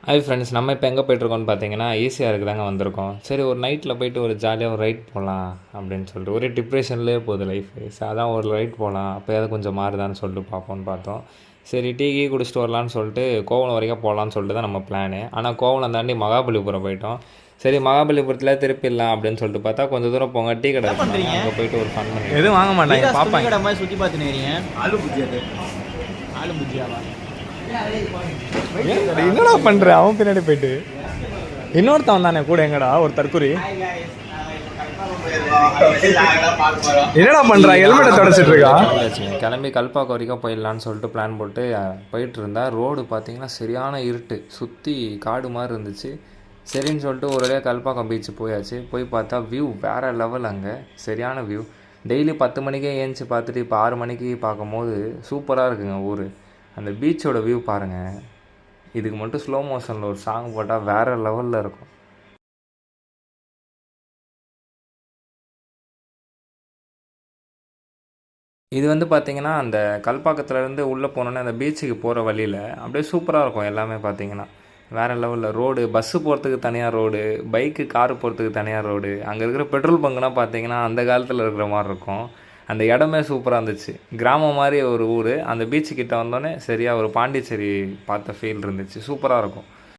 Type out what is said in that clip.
Hi friends, நம்ம இப்போ எங்கே போயிட்டுருக்கோம்னு பார்த்தீங்கன்னா ஈஸியாக தாங்க வந்திருக்கோம். சரி, ஒரு நைட்டில் போயிட்டு ஒரு ஜாலியாக ஒரு ரைட் போகலாம் அப்படின்னு சொல்லிட்டு ஒரே டிப்ரெஷன்லேயே போகுது லைஃபு. ஸோ அதான் ஒரு ரைட் போகலாம், அப்போயாவது கொஞ்சம் மாறுதான்னு சொல்லிட்டு பார்ப்போம்னு பார்த்தோம். சரி, டீ குடிச்சிட்டு வரலான்னு சொல்லிட்டு கோவளம் வரைக்கும் போகலான்னு சொல்லிட்டு தான் நம்ம பிளானு. ஆனால் கோவளம் தாண்டி மகாபலிபுரம் போயிட்டோம். சரி, மகாபலிபுரத்தில் திருப்பிடலாம் அப்படின்னு சொல்லிட்டு பார்த்தா கொஞ்சம் தூரம் போங்க, டீ கடை பண்ணுறீங்க, அங்கே போயிட்டு ஒரு ஃபன் பண்ணி எதுவும் வாங்க மாட்டாங்க, பாப்பா கடை மாதிரி சுற்றி பார்த்துன்னு ஆலு புஜியா. ஆலு புஜியாவா? என்னடா பண்ற? அவன் பின்னாடி போயிட்டு இன்னொருத்தவன் தானே கூட, எங்கடா ஒரு தற்கொலை என்னடா பண்றா? ஹெல்மெட்டை தொடச்சிட்டு இருக்கா. கிளம்பி கல்பாக்கம் வரைக்கும் போயிடலான்னு சொல்லிட்டு பிளான் போட்டு போயிட்டு இருந்தா, ரோடு பார்த்தீங்கன்னா சரியான இருட்டு, சுற்றி காடு மாதிரி இருந்துச்சு. சரின்னு சொல்லிட்டு ஒரு வழியாக கல்பாக்கம் பீச்சு போயாச்சு. போய் பார்த்தா வியூ வேறு லெவல், அங்கே சரியான வியூ. டெய்லி 10 மணிக்கே ஏஞ்சி பார்த்துட்டு இப்போ 6 மணிக்கு பார்க்கும்போது சூப்பராக இருக்குங்க ஊர். அந்த பீச்சோட வியூ பாருங்கள். இதுக்கு மட்டும் ஸ்லோ மோஷனில் ஒரு சாங் போட்டால் வேறு லெவலில் இருக்கும். இது வந்து பார்த்திங்கன்னா அந்த கல்பாக்கத்துலேருந்து உள்ளே போனோன்னே அந்த பீச்சுக்கு போகிற வழியில் அப்படியே சூப்பராக இருக்கும். எல்லாமே பார்த்திங்கன்னா வேறு லெவலில் ரோடு, பஸ்ஸு போகிறதுக்கு தனியாக ரோடு, பைக்கு காரு போகிறதுக்கு தனியாக ரோடு. அங்கே இருக்கிற பெட்ரோல் பங்குனால் பார்த்திங்கன்னா அந்த காலத்தில் இருக்கிற மாதிரி இருக்கும். அந்த இடமே சூப்பராக இருந்துச்சு, கிராமம் மாதிரி ஒரு ஊர். அந்த பீச்சுக்கிட்ட வந்தோடனே சரியாக ஒரு பாண்டிச்சேரி பார்த்த ஃபீல் இருந்துச்சு, சூப்பராக இருக்கும்.